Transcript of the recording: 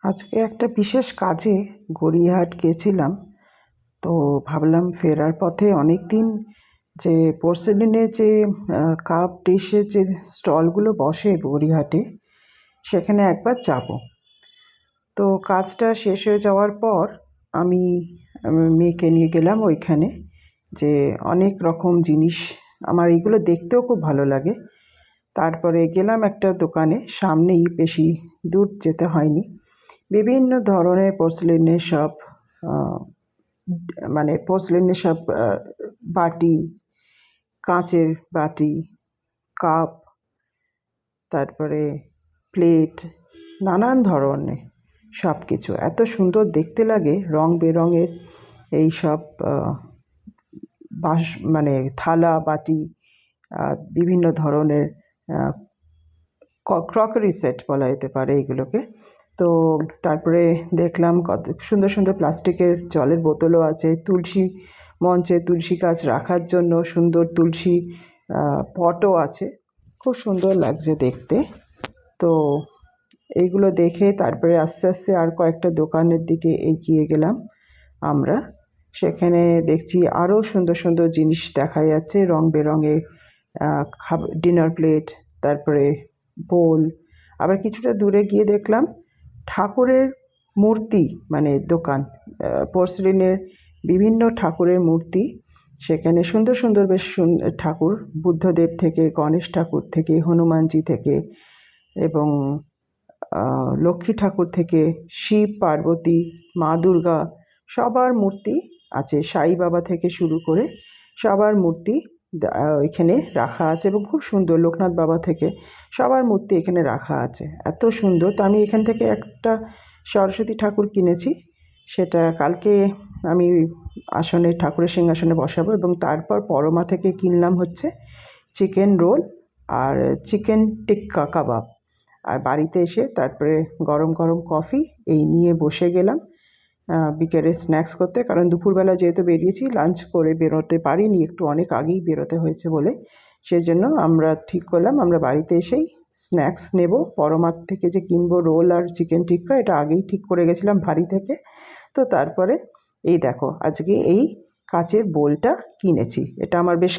আজকে একটা বিশেষ কাজে গড়িয়াহাট গেছিলাম। তো ভাবলাম ফেরার পথে অনেক দিন যে পোর্সেলিনের যে কাপ ডিশের যে স্টলগুলো বসে গড়িয়াহাটে, সেখানে একবার যাব। তো কাজটা শেষ হয়ে যাওয়ার পর আমি মেয়েকে নিয়ে গেলাম ওইখানে, যে অনেক রকম জিনিস, আমার এইগুলো দেখতেও খুব ভালো লাগে। তারপরে গেলাম একটা দোকানে, সামনেই, বেশি দূর যেতে হয়নি। বিভিন্ন ধরনের পোর্সেলিনের সব পোর্সেলিনের সব বাটি, কাঁচের বাটি, কাপ, তারপরে প্লেট, নানান ধরনের সব কিছু এত সুন্দর দেখতে লাগে। রং বেরঙের এই সব থালা বাটি, বিভিন্ন ধরনের ক্রকারি সেট বলা যেতে পারে এগুলোকে। তো তারপরে দেখলাম কত সুন্দর সুন্দর প্লাস্টিকের জলের বোতলও আছে। তুলসী মঞ্চে তুলসী গাছ রাখার জন্য সুন্দর তুলসী পটও আছে, খুব সুন্দর লাগছে দেখতে। তো এইগুলো দেখে তারপরে আস্তে আস্তে আর কয়েকটা দোকানের দিকে এগিয়ে গেলাম আমরা। সেখানে দেখছি আরও সুন্দর সুন্দর জিনিস দেখা যাচ্ছে, রং বেরঙের ডিনার প্লেট, তারপরে বোল। আবার কিছুটা দূরে গিয়ে দেখলাম ঠাকুরের মূর্তি, দোকান, পোর্সেলিনের বিভিন্ন ঠাকুরের মূর্তি। সেখানে সুন্দর সুন্দর বেশ ঠাকুর, বুদ্ধদেব থেকে, গণেশ ঠাকুর থেকে, হনুমানজি থেকে, এবং লক্ষ্মী ঠাকুর থেকে, শিব পার্বতী, মা দুর্গা, সবার মূর্তি আছে। সাই বাবা থেকে শুরু করে সবার মূর্তি এখানে রাখা আছে, এবং খুব সুন্দর। লোকনাথ বাবা থেকে সবার মূর্তি এখানে রাখা আছে, এত সুন্দর। তো আমি এখান থেকে একটা সরস্বতী ঠাকুর কিনেছি, সেটা কালকে আমি আসনে, ঠাকুরের সিংহাসনে বসাবো। এবং তারপর পরমা থেকে কিনলাম হচ্ছে চিকেন রোল আর চিকেন টিক্কা কাবাব। আর বাড়িতে এসে তারপরে গরম গরম কফি এই নিয়ে বসে গেলাম বিকেলে স্ন্যাক্স করতে। কারণ দুপুরবেলা যেহেতু বেরিয়েছি, লাঞ্চ করে বেরোতে পারিনি, একটু অনেক আগেই বেরোতে হয়েছে বলে, সেই জন্য আমরা ঠিক করলাম আমরা বাড়িতে এসেই স্ন্যাক্স নেব। পরমার থেকে যে কিনবো রোল আর চিকেন টিক্কা, এটা আগেই ঠিক করে গেছিলাম বাড়ি থেকে। তো তারপরে এই দেখো, আজকে এই কাচের বোলটা কিনেছি, এটা আমার বেশ